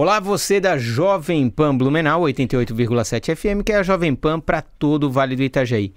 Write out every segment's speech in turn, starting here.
Olá, você da Jovem Pan Blumenau 88,7 FM, que é a Jovem Pan para todo o Vale do Itajaí.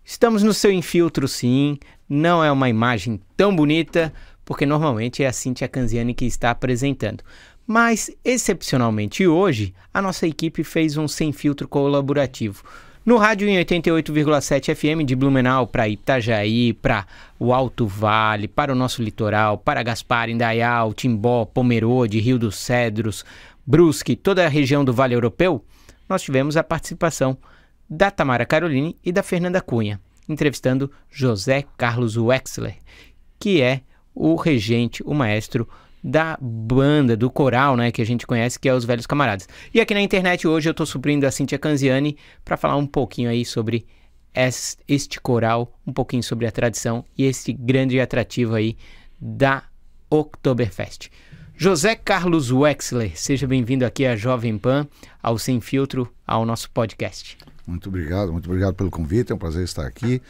Estamos no seu infiltro, sim, não é uma imagem tão bonita, porque normalmente é a Cíntia Canziani que está apresentando. Mas, excepcionalmente hoje, a nossa equipe fez um sem filtro colaborativo. No rádio em 88,7 FM de Blumenau para Itajaí, para o Alto Vale, para o nosso litoral, para Gaspar, Indaial, Timbó, Pomerode, Rio dos Cedros, Brusque, toda a região do Vale Europeu, nós tivemos a participação da Tamara Caroline e da Fernanda Cunha, entrevistando José Carlos Wexler, que é o regente, o maestro da banda, do coral, né, que a gente conhece, que é os Velhos Camaradas. E aqui na internet hoje eu estou suprindo a Cíntia Canziani para falar um pouquinho aí sobre este coral, um pouquinho sobre a tradição e este grande atrativo aí da Oktoberfest. José Carlos Wexler, seja bem-vindo aqui à Jovem Pan, ao Sem Filtro, ao nosso podcast. Muito obrigado pelo convite, é um prazer estar aqui.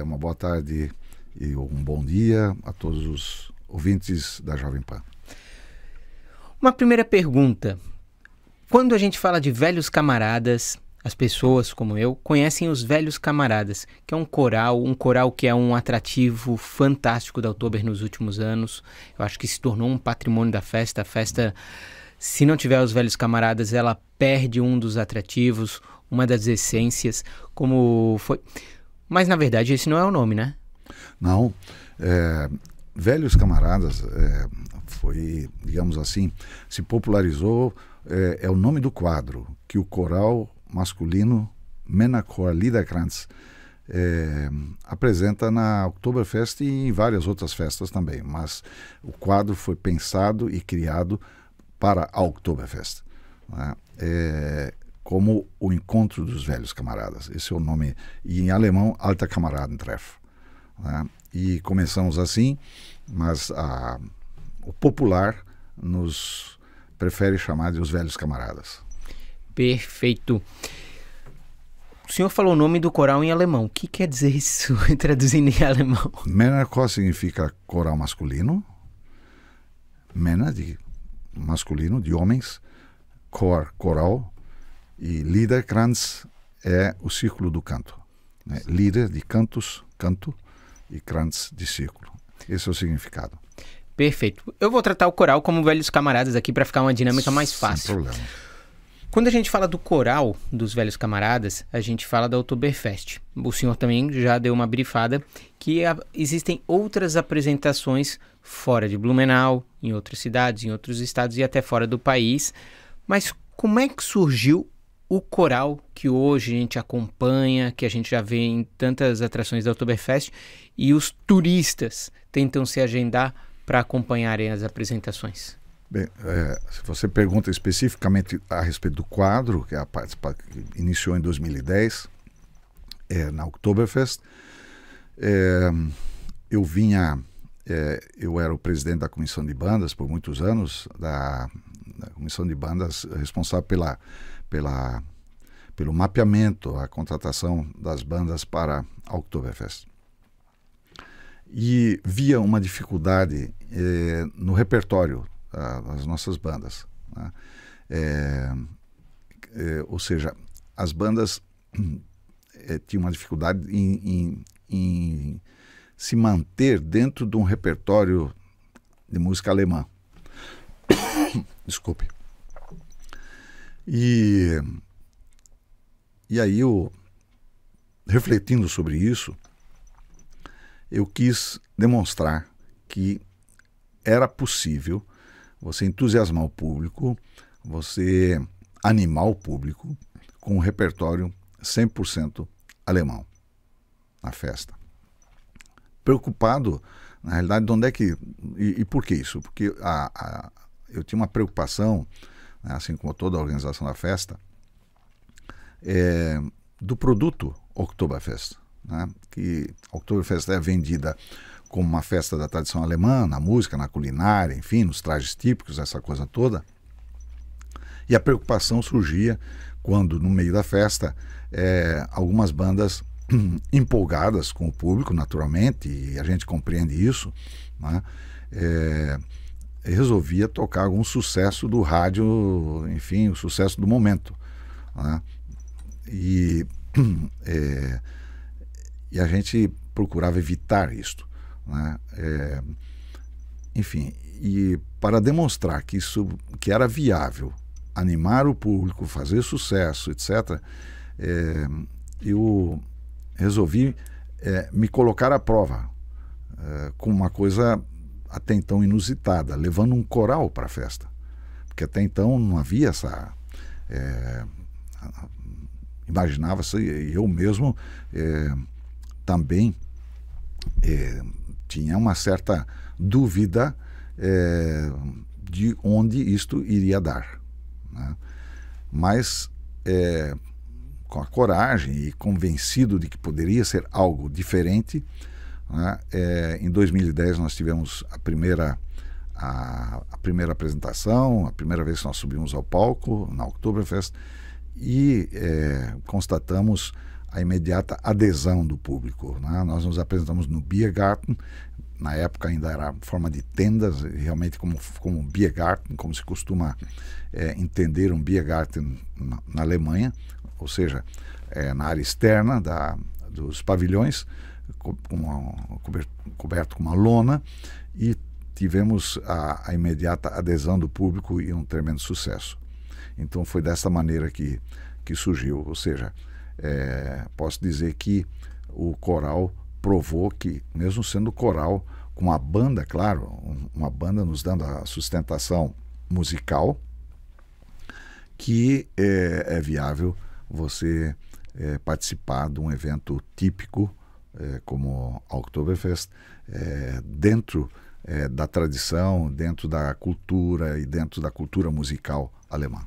Uma boa tarde e um bom dia a todos os ouvintes da Jovem Pan. Uma primeira pergunta. Quando a gente fala de Velhos Camaradas, as pessoas como eu conhecem os Velhos Camaradas, que é um coral que é um atrativo fantástico da Oktober nos últimos anos. Eu acho que se tornou um patrimônio da festa. A festa, se não tiver os Velhos Camaradas, ela perde um dos atrativos, uma das essências, como foi. Mas na verdade esse não é o nome, né? Não, Velhos Camaradas foi, digamos assim, se popularizou, é o nome do quadro que o coral masculino Männerchor Liederkranz apresenta na Oktoberfest e em várias outras festas também, mas o quadro foi pensado e criado para a Oktoberfest, né? Como o encontro dos velhos camaradas, esse é o nome, e em alemão Alter Kameradentreff, né? E começamos assim, mas o popular nos prefere chamar de os velhos camaradas. Perfeito. O senhor falou o nome do coral em alemão. O que quer dizer isso, traduzindo em alemão? Männerchor significa coral masculino, Männer, de masculino, de homens, Chor, coral, e Liederkranz é o círculo do canto, né? Lieder, de cantos, canto, e Kranz, de círculo. Esse é o significado. Perfeito. Eu vou tratar o coral como Velhos Camaradas aqui para ficar uma dinâmica mais fácil. Sem problema. Quando a gente fala do coral dos Velhos Camaradas, a gente fala da Oktoberfest. O senhor também já deu uma brifada que existem outras apresentações fora de Blumenau, em outras cidades, em outros estados e até fora do país. Mas como é que surgiu o coral que hoje a gente acompanha, que a gente já vê em tantas atrações da Oktoberfest, e os turistas tentam se agendar para acompanharem as apresentações? Bem, se você pergunta especificamente a respeito do quadro, que que iniciou em 2010, na Oktoberfest, eu era o presidente da comissão de bandas por muitos anos, da comissão de bandas responsável pelo mapeamento, a contratação das bandas para a Oktoberfest. E via uma dificuldade no repertório das nossas bandas, né? Ou seja, as bandas tinham uma dificuldade em se manter dentro de um repertório de música alemã. Desculpe. E aí, refletindo sobre isso, eu quis demonstrar que era possível você entusiasmar o público, você animar o público com um repertório 100% alemão na festa. Preocupado, na realidade, de onde é que... E por que isso? Porque eu tinha uma preocupação, né, assim como toda a organização da festa, do produto Oktoberfest, né? Que a Oktoberfest é vendida como uma festa da tradição alemã, na música, na culinária, enfim, nos trajes típicos, essa coisa toda. E a preocupação surgia quando, no meio da festa, algumas bandas empolgadas com o público, naturalmente, e a gente compreende isso, né? resolvia tocar algum sucesso do rádio, enfim, o sucesso do momento, né? E a gente procurava evitar isto, né? Enfim, e para demonstrar que era viável animar o público, fazer sucesso, etc., eu resolvi me colocar à prova com uma coisa até então inusitada, levando um coral para a festa, porque até então não havia essa... imaginava-se, eu mesmo também tinha uma certa dúvida de onde isto iria dar, né? Mas com a coragem e convencido de que poderia ser algo diferente, né? Em 2010 nós tivemos a primeira apresentação, a primeira vez que nós subimos ao palco na Oktoberfest, e constatamos a imediata adesão do público, né? Nós nos apresentamos no Biergarten, na época ainda era forma de tendas, realmente como Biergarten, como se costuma entender um Biergarten na Alemanha, ou seja, na área externa dos pavilhões, coberto com uma lona, e tivemos a imediata adesão do público e um tremendo sucesso. Então foi dessa maneira que surgiu, ou seja, posso dizer que o coral provou que, mesmo sendo coral, com a banda, claro, uma banda nos dando a sustentação musical, que é viável você participar de um evento típico como a Oktoberfest, dentro da tradição, dentro da cultura e dentro da cultura musical alemã.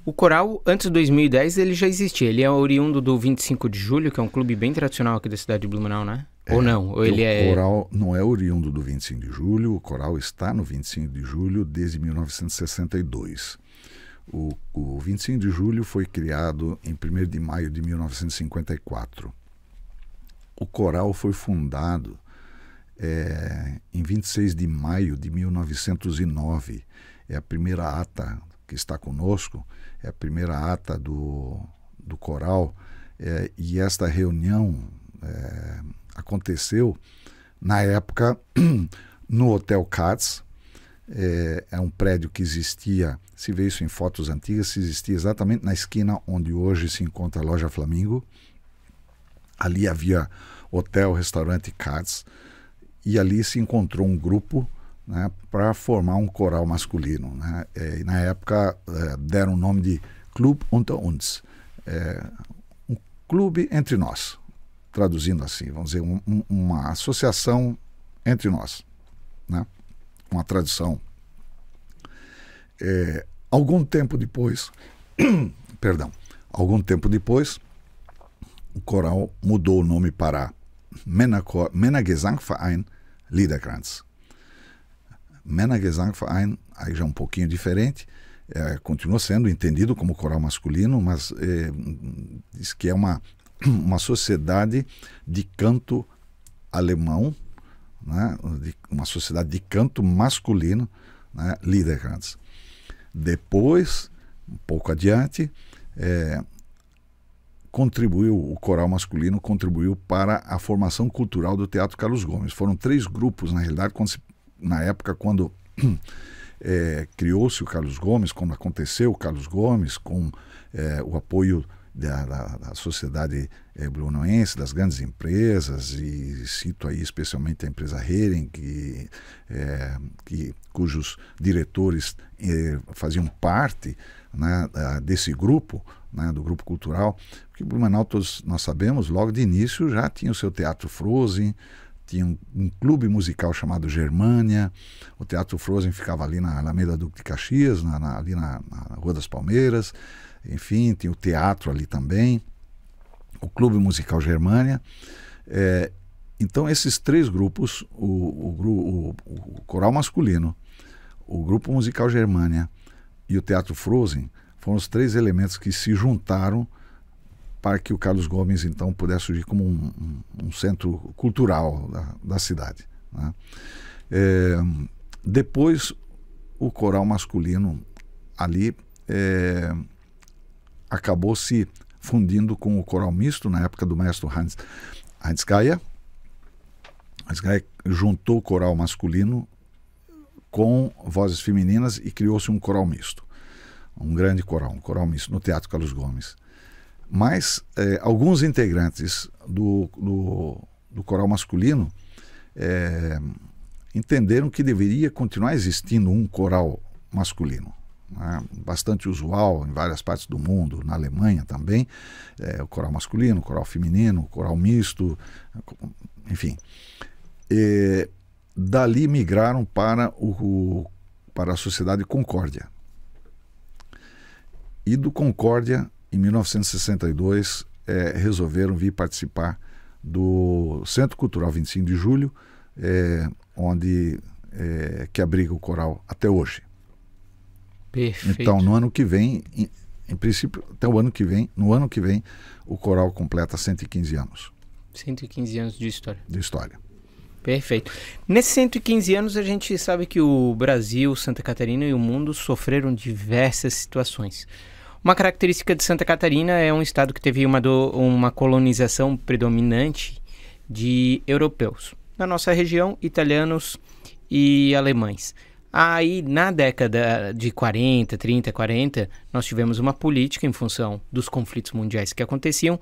O coral, antes de 2010, ele já existia. Ele é oriundo do 25 de Julho, que é um clube bem tradicional aqui da cidade de Blumenau, né? Ou não? Ou ele o coral não é oriundo do 25 de Julho, o coral está no 25 de Julho desde 1962. O 25 de Julho foi criado em 1º de maio de 1954. O coral foi fundado em 26 de maio de 1909. É a primeira ata que está conosco, é a primeira ata do coral, e esta reunião aconteceu na época no Hotel Katz. É um prédio que existia, se vê isso em fotos antigas, existia exatamente na esquina onde hoje se encontra a Loja Flamingo. Ali havia hotel, restaurante Katz, e ali se encontrou um grupo, né, para formar um coral masculino, né? E na época deram o nome de Club unter uns, um clube entre nós, traduzindo assim, vamos dizer, uma associação entre nós, né? Uma tradução. Algum tempo depois, o coral mudou o nome para Männergesangverein Liederkranz. Männergesangverein, aí já um pouquinho diferente, continua sendo entendido como coral masculino, mas diz que é uma sociedade de canto alemão, né? Uma sociedade de canto masculino, né? Liederkranz. Depois, um pouco adiante, o coral masculino contribuiu para a formação cultural do Teatro Carlos Gomes. Foram 3 grupos, na realidade, na época quando criou-se o Carlos Gomes, quando aconteceu o Carlos Gomes, com o apoio da sociedade blumenauense, das grandes empresas, e cito aí especialmente a empresa Hering, cujos diretores faziam parte, né, desse grupo, né, do grupo cultural, porque Blumenau, todos nós sabemos, logo de início já tinha o seu Teatro Frozen, tinha um clube musical chamado Germânia. O Teatro Frozen ficava ali na Alameda Duque de Caxias, ali na Rua das Palmeiras. Enfim, tinha o teatro ali também, o Clube Musical Germânia. Então esses 3 grupos, o coral masculino, o Grupo Musical Germânia e o Teatro Frozen, foram os 3 elementos que se juntaram para que o Carlos Gomes então pudesse surgir como um centro cultural da cidade, né? Depois o coral masculino ali acabou se fundindo com o coral misto na época do maestro Hans Geiger. Hans Geiger juntou o coral masculino com vozes femininas e criou-se um coral misto, um grande coral, um coral misto no Teatro Carlos Gomes. Mas alguns integrantes do coral masculino entenderam que deveria continuar existindo um coral masculino, né? Bastante usual em várias partes do mundo, na Alemanha também, o coral masculino, o coral feminino, o coral misto, enfim. Dali migraram para a Sociedade Concórdia. E do Concórdia, em 1962, resolveram vir participar do Centro Cultural 25 de Julho, que abriga o coral até hoje. Perfeito. Então, no ano que vem, em princípio, até o ano que vem, no ano que vem, o coral completa 115 anos. 115 anos de história. De história. Perfeito. Nesses 115 anos, a gente sabe que o Brasil, Santa Catarina e o mundo sofreram diversas situações. Uma característica de Santa Catarina é um estado que teve uma colonização predominante de europeus. Na nossa região, italianos e alemães. Aí, na década de 40, nós tivemos uma política, em função dos conflitos mundiais que aconteciam,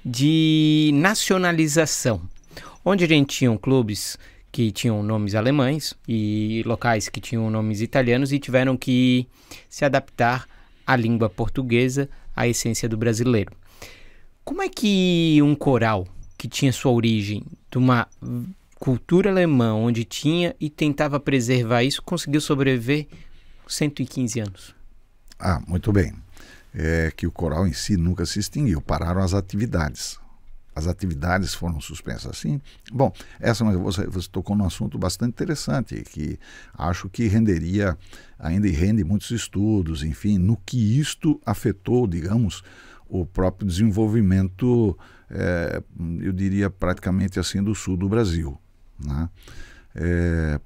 de nacionalização, onde a gente tinha clubes que tinham nomes alemães e locais que tinham nomes italianos e tiveram que se adaptar à língua portuguesa, à essência do brasileiro. Como é que um coral que tinha sua origem de uma cultura alemã, onde tinha e tentava preservar isso, conseguiu sobreviver 115 anos? Muito bem. É que o coral em si nunca se extinguiu, pararam as atividades. As atividades foram suspensas assim. Bom, você tocou num assunto bastante interessante, que acho que renderia, ainda rende muitos estudos, enfim, no que isto afetou, digamos, o próprio desenvolvimento, eu diria praticamente assim, do sul do Brasil, né?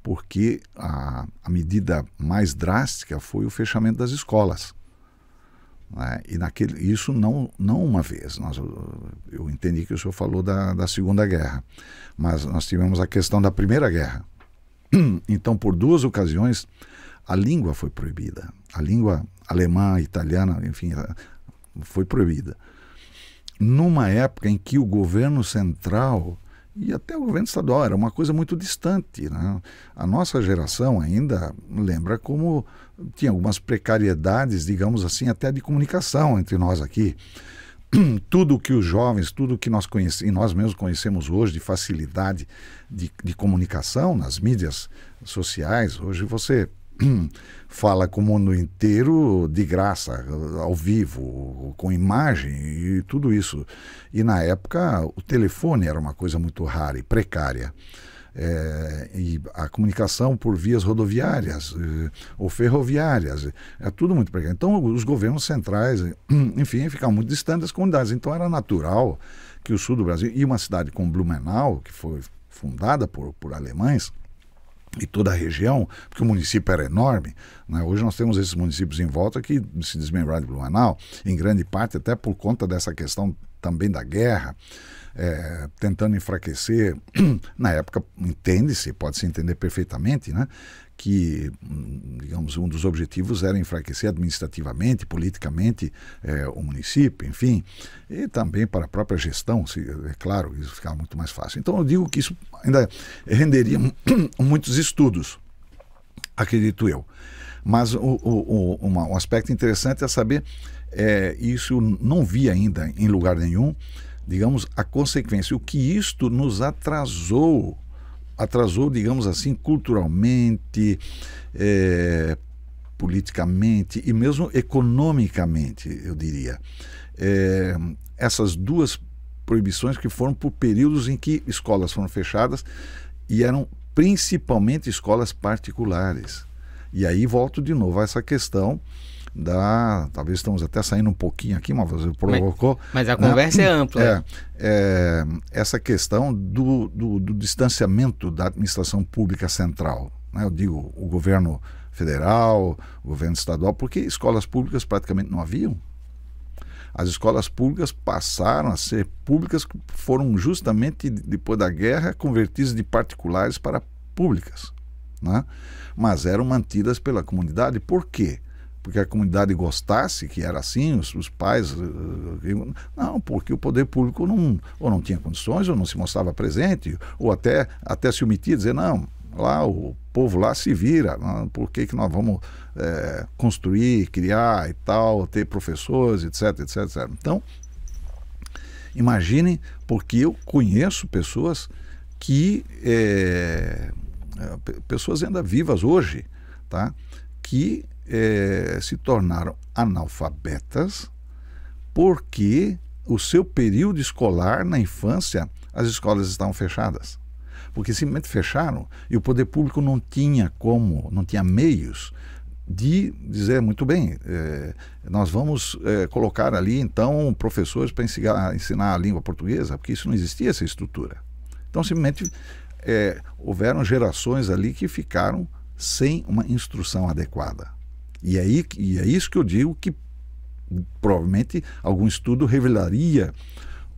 Porque a medida mais drástica foi o fechamento das escolas. E isso não uma vez. Eu entendi que o senhor falou da Segunda Guerra, mas nós tivemos a questão da Primeira Guerra. Então, por duas ocasiões, a língua foi proibida. A língua alemã, italiana, enfim, foi proibida. Numa época em que o governo central e até o governo estadual era uma coisa muito distante, né? A nossa geração ainda lembra como tinha algumas precariedades, digamos assim, até de comunicação entre nós aqui. Tudo que os jovens, tudo que nós conhecemos, nós mesmos conhecemos hoje de facilidade de comunicação nas mídias sociais, hoje você fala com o mundo inteiro de graça, ao vivo, com imagem e tudo isso. E na época o telefone era uma coisa muito rara e precária. E a comunicação por vias rodoviárias ou ferroviárias, é tudo muito precário. Então os governos centrais, enfim, ficavam muito distantes das comunidades. Então era natural que o sul do Brasil, e uma cidade como Blumenau, que foi fundada por alemães, e toda a região, porque o município era enorme, né? Hoje nós temos esses municípios em volta que se desmembraram de Blumenau, em grande parte até por conta dessa questão também da guerra, tentando enfraquecer. Na época, entende-se, pode-se entender perfeitamente, né, que, digamos, um dos objetivos era enfraquecer administrativamente, politicamente, o município, enfim, e também para a própria gestão, é claro, isso ficava muito mais fácil. Então eu digo que isso ainda renderia muitos estudos, acredito eu. Mas um aspecto interessante é saber, isso não vi ainda em lugar nenhum, digamos, a consequência, o que isto nos atrasou, digamos assim, culturalmente, politicamente e mesmo economicamente, eu diria. Essas duas proibições que foram por períodos em que escolas foram fechadas e eram principalmente escolas particulares. E aí volto de novo a essa questão talvez estamos até saindo um pouquinho aqui, mas você provocou. Mas a conversa é ampla. Essa questão do distanciamento da administração pública central, né? Eu digo o governo federal, o governo estadual, porque escolas públicas praticamente não haviam. As escolas públicas passaram a ser públicas, que foram justamente depois da guerra convertidas de particulares para públicas, né? Mas eram mantidas pela comunidade. Por quê? Porque a comunidade gostasse que era assim, os pais... Não, porque o poder público ou não tinha condições, ou não se mostrava presente, ou até se omitia, dizer, não, lá o povo lá se vira, não, por que nós vamos construir, criar e tal, ter professores, etc, etc, etc. Então, imaginem, porque eu conheço pessoas que... pessoas ainda vivas hoje, tá? Que se tornaram analfabetas porque o seu período escolar na infância, as escolas estavam fechadas. Porque simplesmente fecharam e o poder público não tinha meios de dizer, muito bem, nós vamos colocar ali então professores para ensinar a língua portuguesa, porque isso não existia, essa estrutura. Então simplesmente houveram gerações ali que ficaram sem uma instrução adequada. E é isso que eu digo, que provavelmente algum estudo revelaria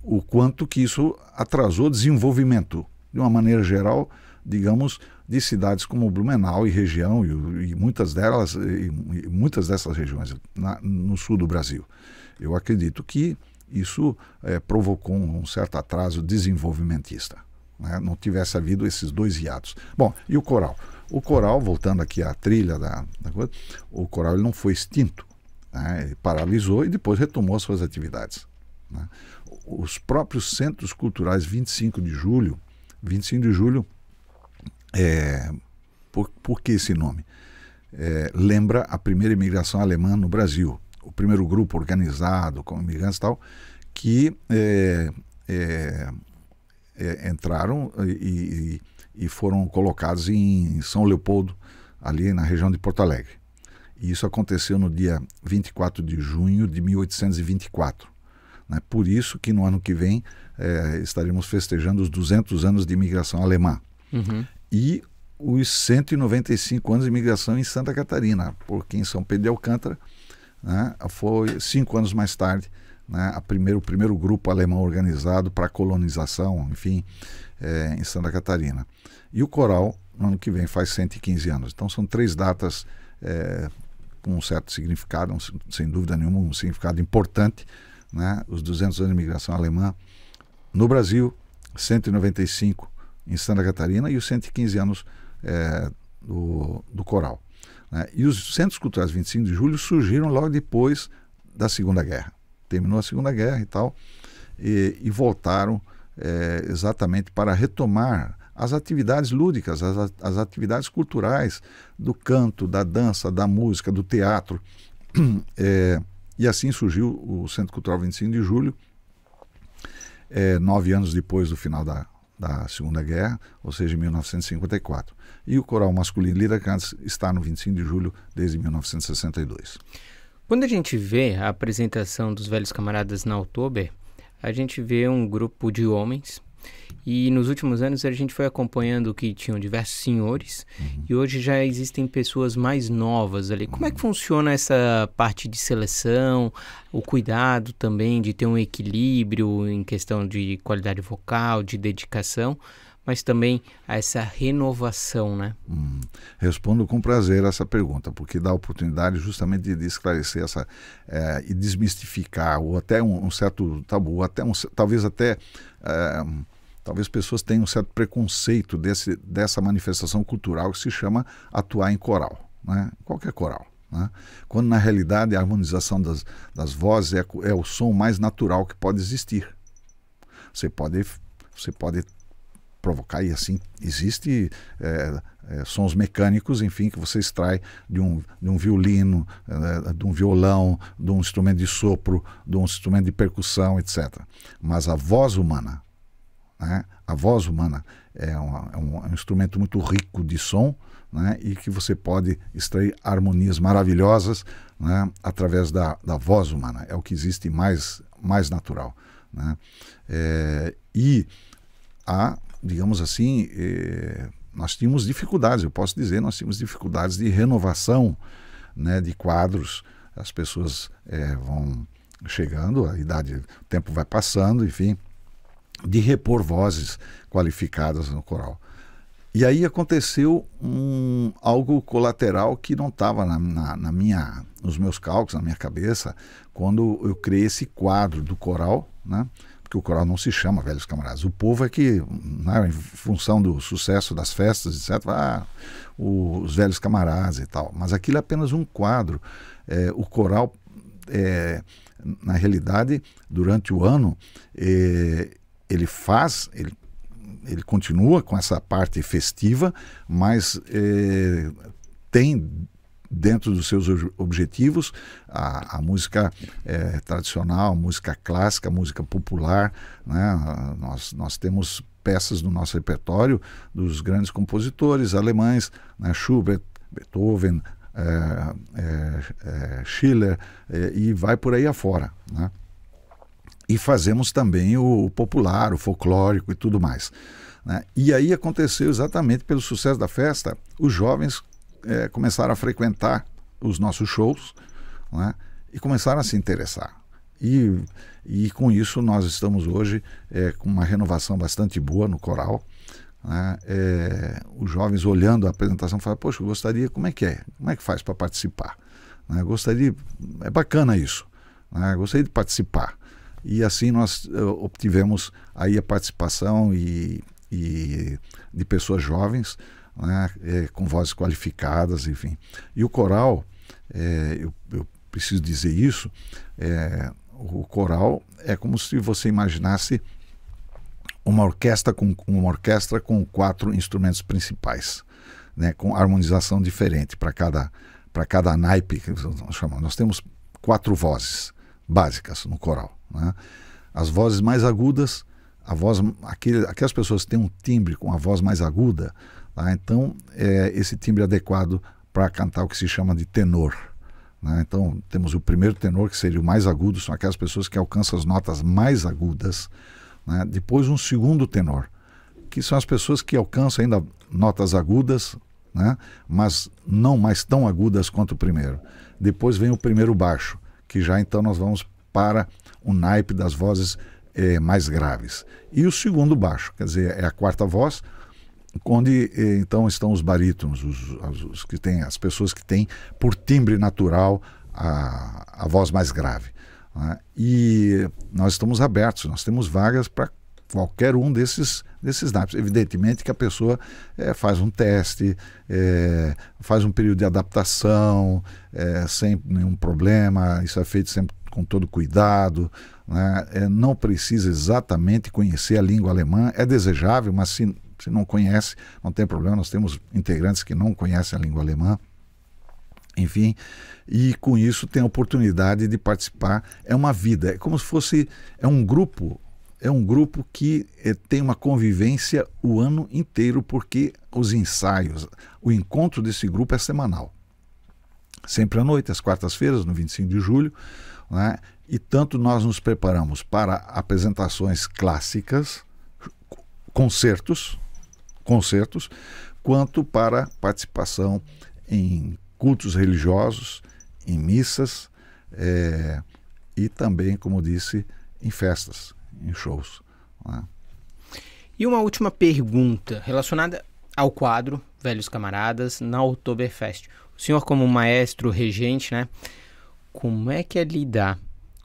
o quanto que isso atrasou o desenvolvimento, de uma maneira geral, digamos, de cidades como Blumenau e região, e muitas dessas regiões no sul do Brasil. Eu acredito que isso provocou um certo atraso desenvolvimentista, né? Não tivesse havido esses dois hiatos. Bom, e o coral? O coral, voltando aqui à trilha da coisa, o coral ele não foi extinto, né? Ele paralisou e depois retomou as suas atividades, né? Os próprios centros culturais 25 de julho, por que esse nome? Lembra a primeira imigração alemã no Brasil, o primeiro grupo organizado com imigrantes e tal, que entraram e foram colocados em São Leopoldo, ali na região de Porto Alegre. E isso aconteceu no dia 24 de junho de 1824. Né? Por isso que no ano que vem estaremos festejando os 200 anos de imigração alemã. Uhum. E os 195 anos de imigração em Santa Catarina, porque em São Pedro de Alcântara, né, foi 5 anos mais tarde, né, o primeiro grupo alemão organizado para a colonização, enfim, em Santa Catarina. E o coral, no ano que vem, faz 115 anos. Então são 3 datas com um certo significado, sem dúvida nenhuma, um significado importante, né? Os 200 anos de imigração alemã no Brasil, 195 em Santa Catarina e os 115 anos do coral, né? E os Centros Culturais 25 de Julho surgiram logo depois da Segunda Guerra. Terminou a Segunda Guerra e tal, e voltaram exatamente para retomar as atividades lúdicas, as atividades culturais do canto, da dança, da música, do teatro. E assim surgiu o Centro Cultural 25 de Julho, 9 anos depois do final da Segunda Guerra, ou seja, em 1954. E o Coral Masculino Lira Cantos está no 25 de julho desde 1962. Quando a gente vê a apresentação dos Velhos Camaradas na Oktober, a gente vê um grupo de homens, e nos últimos anos a gente foi acompanhando que tinham diversos senhores, e hoje já existem pessoas mais novas ali. Como é que funciona essa parte de seleção, o cuidado também de ter um equilíbrio em questão de qualidade vocal, de dedicação, mas também a essa renovação, né? Respondo com prazer essa pergunta, porque dá a oportunidade justamente de esclarecer e desmistificar, ou até um certo tabu, talvez pessoas tenham um certo preconceito dessa manifestação cultural que se chama atuar em coral, né? Qualquer coral, né? Quando na realidade a harmonização das vozes é o som mais natural que pode existir. Você pode provocar, e assim existe sons mecânicos, enfim, que você extrai de um violino, de um violão, de um instrumento de sopro, de um instrumento de percussão, etc. Mas a voz humana, né? A voz humana é um instrumento muito rico de som, né? E que você pode extrair harmonias maravilhosas, né? Através da voz humana. É o que existe mais natural, né? E há, digamos assim, nós tínhamos dificuldades, eu posso dizer, nós tínhamos dificuldades de renovação, né, de quadros. As pessoas vão chegando, o tempo vai passando, enfim, de repor vozes qualificadas no coral. E aí aconteceu algo colateral que não estava nos meus cálculos, na minha cabeça, quando eu criei esse quadro do coral, né? Porque o coral não se chama Velhos Camaradas. O povo é que, né, em função do sucesso das festas, etc., os Velhos Camaradas e tal. Mas aquilo é apenas um quadro. O coral, na realidade, durante o ano, ele continua com essa parte festiva, mas tem dentro dos seus objetivos a música tradicional, a música clássica, a música popular, né? Nós temos peças no nosso repertório dos grandes compositores alemães, né? Schubert, Beethoven, Schiller, e vai por aí afora, né? E fazemos também o popular, o folclórico e tudo mais, né? E aí aconteceu exatamente pelo sucesso da festa, os jovens começaram a frequentar os nossos shows, né? E começaram a se interessar. E com isso nós estamos hoje com uma renovação bastante boa no coral, né? Os jovens olhando a apresentação falam, poxa, eu gostaria, como é que faz para participar, né? É bacana isso, né? Gostaria de participar. E assim nós obtivemos aí a participação e de pessoas jovens, né, com vozes qualificadas, enfim. E o coral, eu preciso dizer isso, o coral é como se você imaginasse uma orquestra com 4 instrumentos principais, né, com harmonização diferente para cada naipe que nós chamamos. Nós temos 4 vozes básicas no coral, né? As vozes mais agudas, aquelas pessoas que têm um timbre com a voz mais aguda, tá? Então esse timbre adequado para cantar o que se chama de tenor, né? Então temos o primeiro tenor, que seria o mais agudo, são aquelas pessoas que alcançam as notas mais agudas, né? Depois um segundo tenor, que são as pessoas que alcançam ainda notas agudas, né? Mas não mais tão agudas quanto o primeiro. Depois vem o primeiro baixo, que já então nós vamos para o naipe das vozes mais graves. E o segundo baixo, quer dizer, é a quarta voz, onde então estão os barítonos, as pessoas que têm por timbre natural a voz mais grave, né? E nós estamos abertos, nós temos vagas para qualquer um desses naipes. Evidentemente que a pessoa faz um teste, faz um período de adaptação, sem nenhum problema, isso é feito sempre com todo cuidado, né? Não precisa exatamente conhecer a língua alemã, é desejável, mas se não conhece, não tem problema, nós temos integrantes que não conhecem a língua alemã, enfim, e com isso tem a oportunidade de participar. É uma vida, é como se fosse, é um grupo que tem uma convivência o ano inteiro, porque os ensaios, o encontro desse grupo é semanal, sempre à noite, às quartas-feiras, no 25 de julho, né? E tanto nós nos preparamos para apresentações clássicas, concertos, quanto para participação em cultos religiosos, em missas, e também, como disse, em festas, em shows, né? E uma última pergunta relacionada ao quadro Velhos Camaradas na Oktoberfest. O senhor, como maestro regente, né, como é que é lidar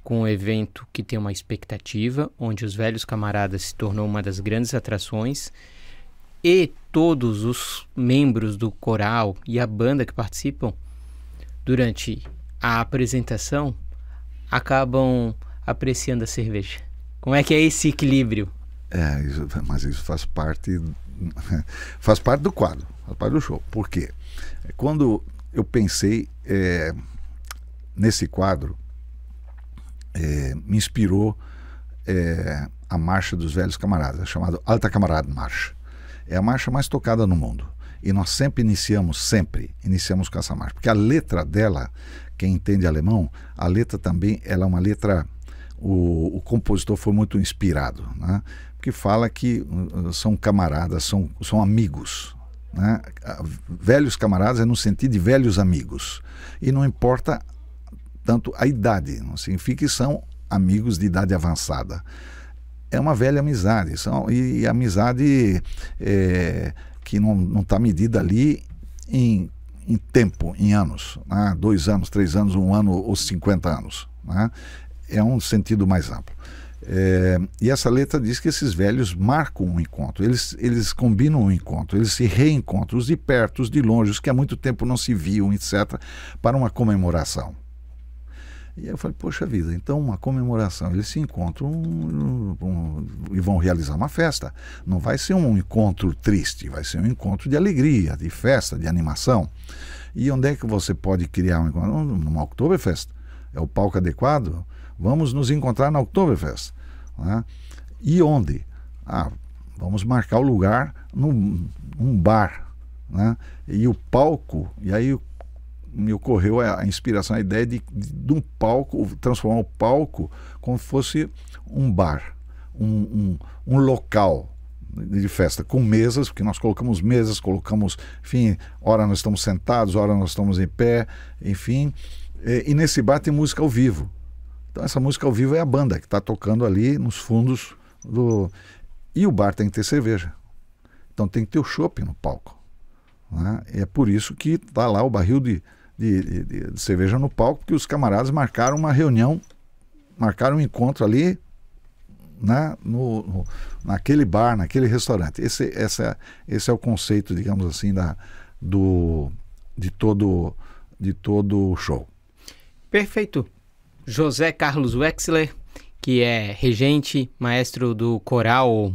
com um evento que tem uma expectativa, onde os Velhos Camaradas se tornou uma das grandes atrações e todos os membros do coral e a banda que participam durante a apresentação acabam apreciando a cerveja? Como é que é esse equilíbrio? Mas isso faz parte do quadro, faz parte do show. Por quê? Quando eu pensei nesse quadro, me inspirou a Marcha dos Velhos Camaradas, chamada Alta Kameradenmarsch. É a marcha mais tocada no mundo. E nós sempre iniciamos com essa marcha. Porque a letra dela, quem entende alemão, a letra também, ela é uma letra... O compositor foi muito inspirado, né? Porque fala que são camaradas, são amigos, né? Velhos camaradas é no sentido de velhos amigos. E não importa tanto a idade, não significa que são amigos de idade avançada. É uma velha amizade, e amizade que não está medida ali em tempo, em anos, né? 2 anos, 3 anos, 1 ano ou 50 anos. Né? É um sentido mais amplo. E essa letra diz que esses velhos marcam um encontro, eles combinam um encontro, eles se reencontram, os de perto, os de longe, os que há muito tempo não se viam, etc., para uma comemoração. E eu falei, poxa vida, então uma comemoração, eles se encontram e vão realizar uma festa. Não vai ser um encontro triste, vai ser um encontro de alegria, de festa, de animação. E onde é que você pode criar um encontro? Numa Oktoberfest. É o palco adequado? Vamos nos encontrar na Oktoberfest. Né? E onde? Vamos marcar o lugar num bar. Né? E o palco, e aí me ocorreu a inspiração, a ideia de um palco, transformar o palco como se fosse um bar, um local de festa, com mesas, porque nós colocamos mesas, enfim, ora nós estamos sentados, ora nós estamos em pé, enfim, e nesse bar tem música ao vivo. Então essa música ao vivo é a banda que está tocando ali nos fundos e o bar tem que ter cerveja, então tem que ter o chopp no palco, né? É por isso que está lá o barril de cerveja no palco, porque os camaradas marcaram uma reunião, marcaram um encontro ali, né, naquele bar, naquele restaurante. Esse é o conceito, digamos assim, de todo o show. Perfeito. José Carlos Wexler, que é regente, maestro do coral,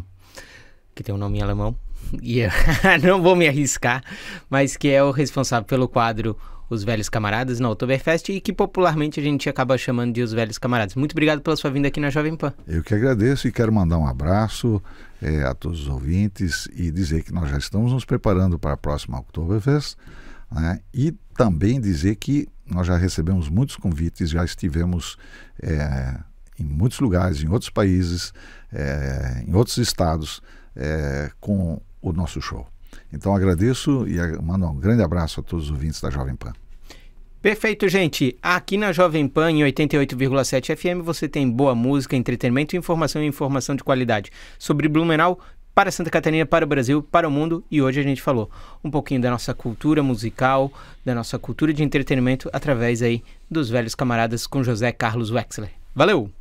que tem um nome em alemão, e eu não vou me arriscar, mas que é o responsável pelo quadro Os Velhos Camaradas na Oktoberfest e que popularmente a gente acaba chamando de Os Velhos Camaradas. Muito obrigado pela sua vinda aqui na Jovem Pan. Eu que agradeço e quero mandar um abraço a todos os ouvintes e dizer que nós já estamos nos preparando para a próxima Oktoberfest, né? E também dizer que nós já recebemos muitos convites, já estivemos em muitos lugares, em outros países, em outros estados, com o nosso show. Então agradeço e mando um grande abraço a todos os ouvintes da Jovem Pan. Perfeito, gente. Aqui na Jovem Pan, em 88,7 FM, você tem boa música, entretenimento, informação e informação de qualidade sobre Blumenau, para Santa Catarina, para o Brasil, para o mundo. E hoje a gente falou um pouquinho da nossa cultura musical, da nossa cultura de entretenimento, através aí dos Velhos Camaradas com José Carlos Wexler. Valeu!